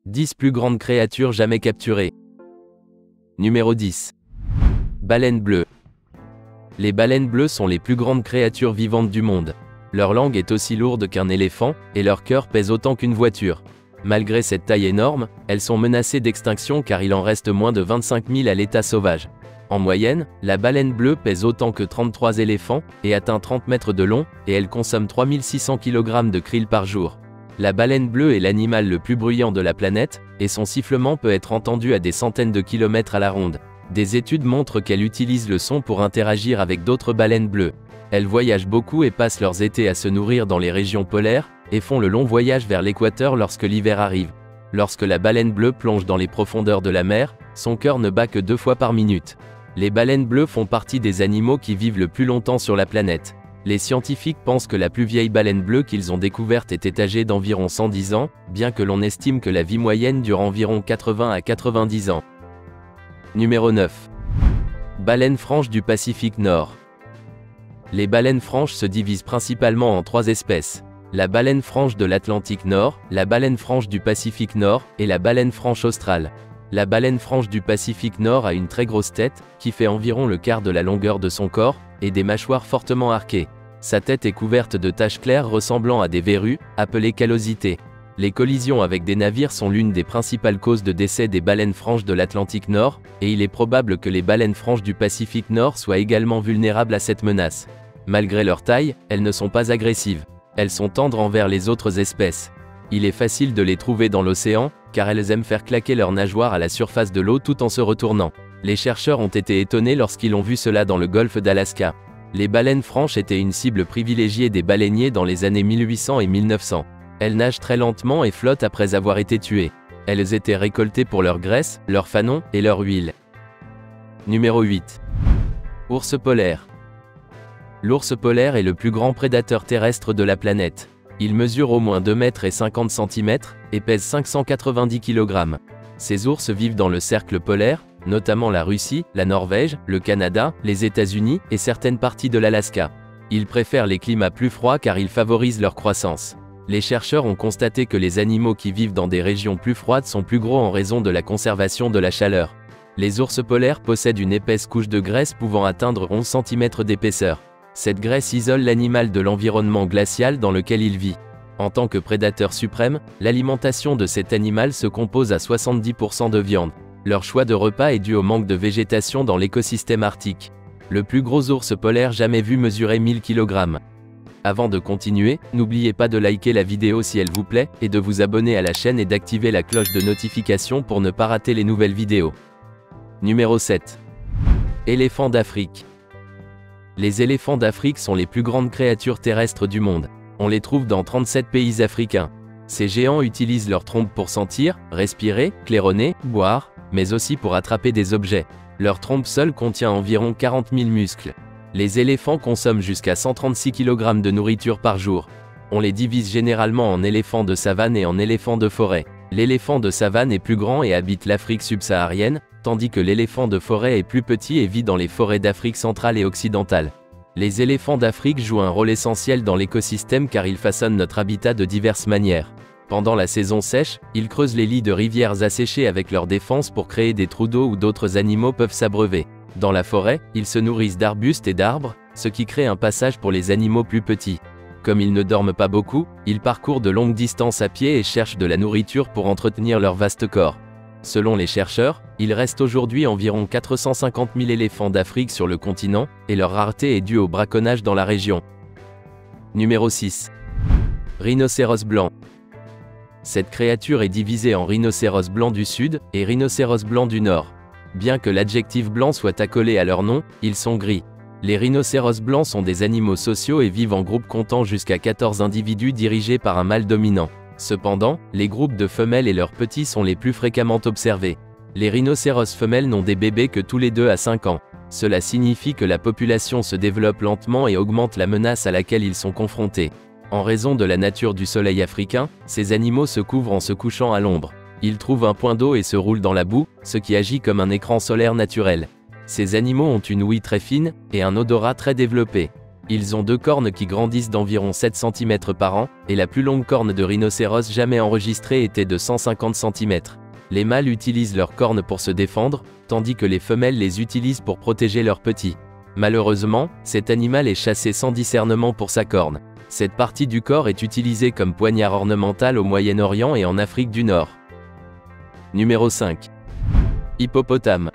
10 plus grandes créatures jamais capturées. Numéro 10. Baleines bleues. Les baleines bleues sont les plus grandes créatures vivantes du monde. Leur langue est aussi lourde qu'un éléphant, et leur cœur pèse autant qu'une voiture. Malgré cette taille énorme, elles sont menacées d'extinction car il en reste moins de 25 000 à l'état sauvage. En moyenne, la baleine bleue pèse autant que 33 éléphants, et atteint 30 mètres de long, et elle consomme 3600 kg de krill par jour. La baleine bleue est l'animal le plus bruyant de la planète, et son sifflement peut être entendu à des centaines de kilomètres à la ronde. Des études montrent qu'elle utilise le son pour interagir avec d'autres baleines bleues. Elles voyagent beaucoup et passent leurs étés à se nourrir dans les régions polaires, et font le long voyage vers l'équateur lorsque l'hiver arrive. Lorsque la baleine bleue plonge dans les profondeurs de la mer, son cœur ne bat que 2 fois par minute. Les baleines bleues font partie des animaux qui vivent le plus longtemps sur la planète. Les scientifiques pensent que la plus vieille baleine bleue qu'ils ont découverte était âgée d'environ 110 ans, bien que l'on estime que la vie moyenne dure environ 80 à 90 ans. Numéro 9. Baleine franche du Pacifique Nord. Les baleines franches se divisent principalement en 3 espèces. La baleine franche de l'Atlantique Nord, la baleine franche du Pacifique Nord, et la baleine franche australe. La baleine franche du Pacifique Nord a une très grosse tête, qui fait environ le quart de la longueur de son corps, et des mâchoires fortement arquées. Sa tête est couverte de taches claires ressemblant à des verrues, appelées callosités. Les collisions avec des navires sont l'une des principales causes de décès des baleines franches de l'Atlantique Nord, et il est probable que les baleines franches du Pacifique Nord soient également vulnérables à cette menace. Malgré leur taille, elles ne sont pas agressives. Elles sont tendres envers les autres espèces. Il est facile de les trouver dans l'océan, car elles aiment faire claquer leurs nageoires à la surface de l'eau tout en se retournant. Les chercheurs ont été étonnés lorsqu'ils ont vu cela dans le golfe d'Alaska. Les baleines franches étaient une cible privilégiée des baleiniers dans les années 1800 et 1900. Elles nagent très lentement et flottent après avoir été tuées. Elles étaient récoltées pour leur graisse, leur fanon et leur huile. Numéro 8. Ours polaire. L'ours polaire est le plus grand prédateur terrestre de la planète. Il mesure au moins 2,50 m et pèse 590 kg. Ces ours vivent dans le cercle polaire, notamment la Russie, la Norvège, le Canada, les États-Unis et certaines parties de l'Alaska. Ils préfèrent les climats plus froids car ils favorisent leur croissance. Les chercheurs ont constaté que les animaux qui vivent dans des régions plus froides sont plus gros en raison de la conservation de la chaleur. Les ours polaires possèdent une épaisse couche de graisse pouvant atteindre 11 cm d'épaisseur. Cette graisse isole l'animal de l'environnement glacial dans lequel il vit. En tant que prédateur suprême, l'alimentation de cet animal se compose à 70% de viande. Leur choix de repas est dû au manque de végétation dans l'écosystème arctique. Le plus gros ours polaire jamais vu mesurait 1000 kg. Avant de continuer, n'oubliez pas de liker la vidéo si elle vous plaît, et de vous abonner à la chaîne et d'activer la cloche de notification pour ne pas rater les nouvelles vidéos. Numéro 7. Éléphants d'Afrique. Les éléphants d'Afrique sont les plus grandes créatures terrestres du monde. On les trouve dans 37 pays africains. Ces géants utilisent leur trompe pour sentir, respirer, claironner, boire, mais aussi pour attraper des objets. Leur trompe seule contient environ 40 000 muscles. Les éléphants consomment jusqu'à 136 kg de nourriture par jour. On les divise généralement en éléphants de savane et en éléphants de forêt. L'éléphant de savane est plus grand et habite l'Afrique subsaharienne, tandis que l'éléphant de forêt est plus petit et vit dans les forêts d'Afrique centrale et occidentale. Les éléphants d'Afrique jouent un rôle essentiel dans l'écosystème car ils façonnent notre habitat de diverses manières. Pendant la saison sèche, ils creusent les lits de rivières asséchées avec leur défense pour créer des trous d'eau où d'autres animaux peuvent s'abreuver. Dans la forêt, ils se nourrissent d'arbustes et d'arbres, ce qui crée un passage pour les animaux plus petits. Comme ils ne dorment pas beaucoup, ils parcourent de longues distances à pied et cherchent de la nourriture pour entretenir leur vaste corps. Selon les chercheurs, il reste aujourd'hui environ 450 000 éléphants d'Afrique sur le continent, et leur rareté est due au braconnage dans la région. Numéro 6. Rhinocéros blanc. Cette créature est divisée en rhinocéros blanc du sud et rhinocéros blanc du nord. Bien que l'adjectif blanc soit accolé à leur nom, ils sont gris. Les rhinocéros blancs sont des animaux sociaux et vivent en groupe comptant jusqu'à 14 individus dirigés par un mâle dominant. Cependant, les groupes de femelles et leurs petits sont les plus fréquemment observés. Les rhinocéros femelles n'ont des bébés que tous les 2 à 5 ans. Cela signifie que la population se développe lentement et augmente la menace à laquelle ils sont confrontés. En raison de la nature du soleil africain, ces animaux se couvrent en se couchant à l'ombre. Ils trouvent un point d'eau et se roulent dans la boue, ce qui agit comme un écran solaire naturel. Ces animaux ont une ouïe très fine et un odorat très développé. Ils ont 2 cornes qui grandissent d'environ 7 cm par an, et la plus longue corne de rhinocéros jamais enregistrée était de 150 cm. Les mâles utilisent leurs cornes pour se défendre, tandis que les femelles les utilisent pour protéger leurs petits. Malheureusement, cet animal est chassé sans discernement pour sa corne. Cette partie du corps est utilisée comme poignard ornemental au Moyen-Orient et en Afrique du Nord. Numéro 5. Hippopotame.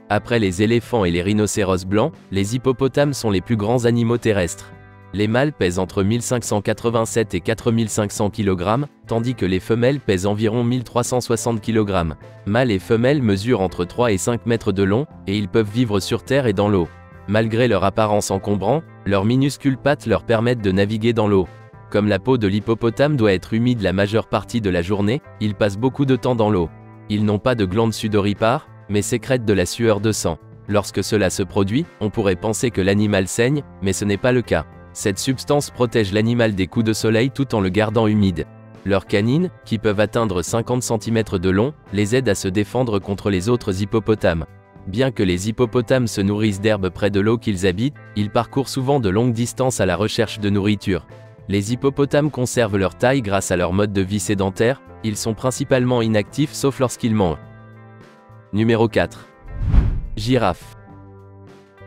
Après les éléphants et les rhinocéros blancs, les hippopotames sont les plus grands animaux terrestres. Les mâles pèsent entre 1587 et 4500 kg, tandis que les femelles pèsent environ 1360 kg. Mâles et femelles mesurent entre 3 et 5 mètres de long, et ils peuvent vivre sur terre et dans l'eau. Malgré leur apparence encombrante, leurs minuscules pattes leur permettent de naviguer dans l'eau. Comme la peau de l'hippopotame doit être humide la majeure partie de la journée, ils passent beaucoup de temps dans l'eau. Ils n'ont pas de glandes sudoripares, mais sécrètent de la sueur de sang. Lorsque cela se produit, on pourrait penser que l'animal saigne, mais ce n'est pas le cas. Cette substance protège l'animal des coups de soleil tout en le gardant humide. Leurs canines, qui peuvent atteindre 50 cm de long, les aident à se défendre contre les autres hippopotames. Bien que les hippopotames se nourrissent d'herbes près de l'eau qu'ils habitent, ils parcourent souvent de longues distances à la recherche de nourriture. Les hippopotames conservent leur taille grâce à leur mode de vie sédentaire, ils sont principalement inactifs sauf lorsqu'ils mangent. Numéro 4. Girafe.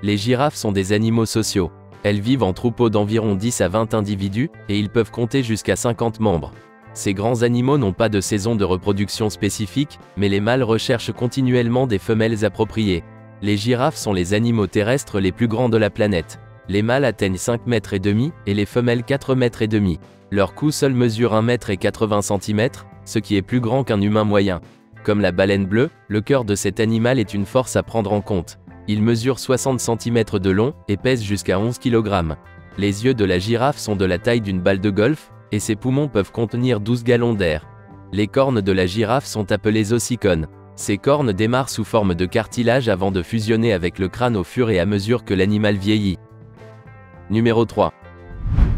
Les girafes sont des animaux sociaux. Elles vivent en troupeaux d'environ 10 à 20 individus, et ils peuvent compter jusqu'à 50 membres. Ces grands animaux n'ont pas de saison de reproduction spécifique, mais les mâles recherchent continuellement des femelles appropriées. Les girafes sont les animaux terrestres les plus grands de la planète. Les mâles atteignent 5 mètres et demi, et les femelles 4 mètres et demi. Leur cou seul mesure 1 mètre et 80 cm, ce qui est plus grand qu'un humain moyen. Comme la baleine bleue, le cœur de cet animal est une force à prendre en compte. Il mesure 60 cm de long, et pèse jusqu'à 11 kg. Les yeux de la girafe sont de la taille d'une balle de golf, et ses poumons peuvent contenir 12 gallons d'air. Les cornes de la girafe sont appelées ossicones. Ces cornes démarrent sous forme de cartilage avant de fusionner avec le crâne au fur et à mesure que l'animal vieillit. Numéro 3.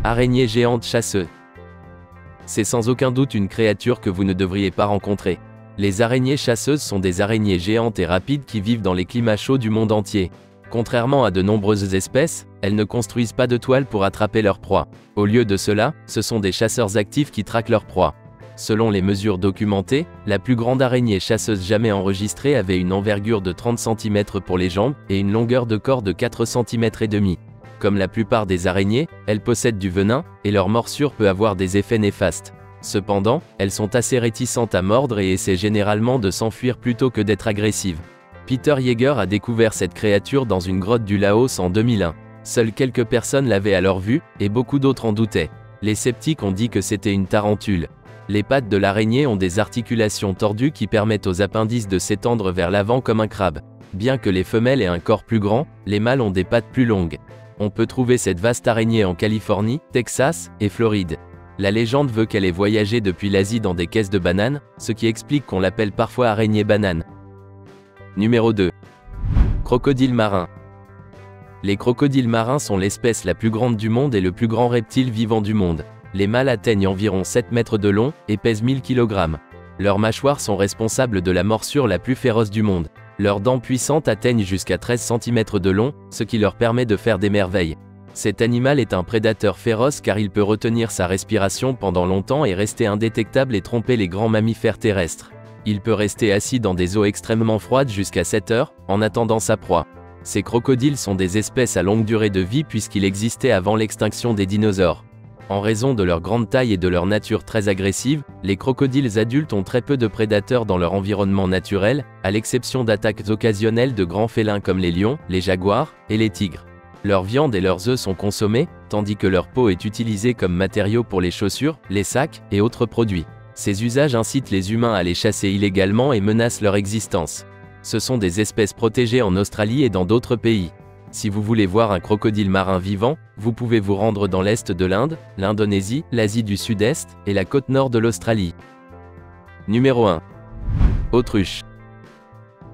Araignée géante chasseuse. C'est sans aucun doute une créature que vous ne devriez pas rencontrer. Les araignées chasseuses sont des araignées géantes et rapides qui vivent dans les climats chauds du monde entier. Contrairement à de nombreuses espèces, elles ne construisent pas de toile pour attraper leur proie. Au lieu de cela, ce sont des chasseurs actifs qui traquent leur proie. Selon les mesures documentées, la plus grande araignée chasseuse jamais enregistrée avait une envergure de 30 cm pour les jambes et une longueur de corps de 4 cm et demi. Comme la plupart des araignées, elles possèdent du venin, et leur morsure peut avoir des effets néfastes. Cependant, elles sont assez réticentes à mordre et essaient généralement de s'enfuir plutôt que d'être agressives. Peter Yeager a découvert cette créature dans une grotte du Laos en 2001. Seules quelques personnes l'avaient alors vue, et beaucoup d'autres en doutaient. Les sceptiques ont dit que c'était une tarentule. Les pattes de l'araignée ont des articulations tordues qui permettent aux appendices de s'étendre vers l'avant comme un crabe. Bien que les femelles aient un corps plus grand, les mâles ont des pattes plus longues. On peut trouver cette vaste araignée en Californie, Texas et Floride. La légende veut qu'elle ait voyagé depuis l'Asie dans des caisses de bananes, ce qui explique qu'on l'appelle parfois araignée banane. Numéro 2. Crocodile marin. Les crocodiles marins sont l'espèce la plus grande du monde et le plus grand reptile vivant du monde. Les mâles atteignent environ 7 mètres de long et pèsent 1000 kg. Leurs mâchoires sont responsables de la morsure la plus féroce du monde. Leurs dents puissantes atteignent jusqu'à 13 cm de long, ce qui leur permet de faire des merveilles. Cet animal est un prédateur féroce car il peut retenir sa respiration pendant longtemps et rester indétectable et tromper les grands mammifères terrestres. Il peut rester assis dans des eaux extrêmement froides jusqu'à 7 heures, en attendant sa proie. Ces crocodiles sont des espèces à longue durée de vie puisqu'ils existaient avant l'extinction des dinosaures. En raison de leur grande taille et de leur nature très agressive, les crocodiles adultes ont très peu de prédateurs dans leur environnement naturel, à l'exception d'attaques occasionnelles de grands félins comme les lions, les jaguars et les tigres. Leur viande et leurs œufs sont consommés, tandis que leur peau est utilisée comme matériau pour les chaussures, les sacs et autres produits. Ces usages incitent les humains à les chasser illégalement et menacent leur existence. Ce sont des espèces protégées en Australie et dans d'autres pays. Si vous voulez voir un crocodile marin vivant, vous pouvez vous rendre dans l'est de l'Inde, l'Indonésie, l'Asie du Sud-Est et la côte nord de l'Australie. Numéro 1. Autruche.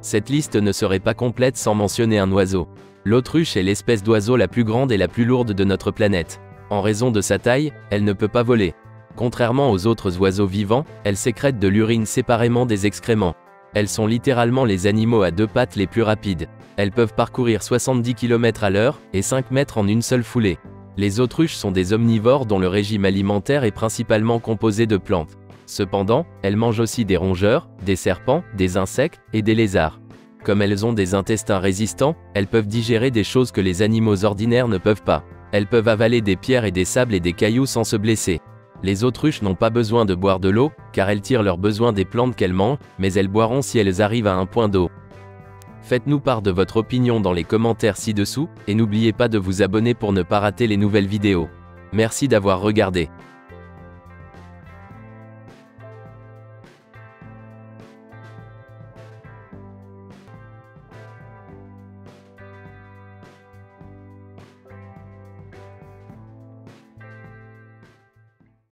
Cette liste ne serait pas complète sans mentionner un oiseau. L'autruche est l'espèce d'oiseau la plus grande et la plus lourde de notre planète. En raison de sa taille, elle ne peut pas voler. Contrairement aux autres oiseaux vivants, elle sécrète de l'urine séparément des excréments. Elles sont littéralement les animaux à deux pattes les plus rapides. Elles peuvent parcourir 70 km/h et 5 mètres en une seule foulée. Les autruches sont des omnivores dont le régime alimentaire est principalement composé de plantes. Cependant, elles mangent aussi des rongeurs, des serpents, des insectes et des lézards. Comme elles ont des intestins résistants, elles peuvent digérer des choses que les animaux ordinaires ne peuvent pas. Elles peuvent avaler des pierres et des sables et des cailloux sans se blesser. Les autruches n'ont pas besoin de boire de l'eau, car elles tirent leurs besoins des plantes qu'elles mangent, mais elles boiront si elles arrivent à un point d'eau. Faites-nous part de votre opinion dans les commentaires ci-dessous, et n'oubliez pas de vous abonner pour ne pas rater les nouvelles vidéos. Merci d'avoir regardé.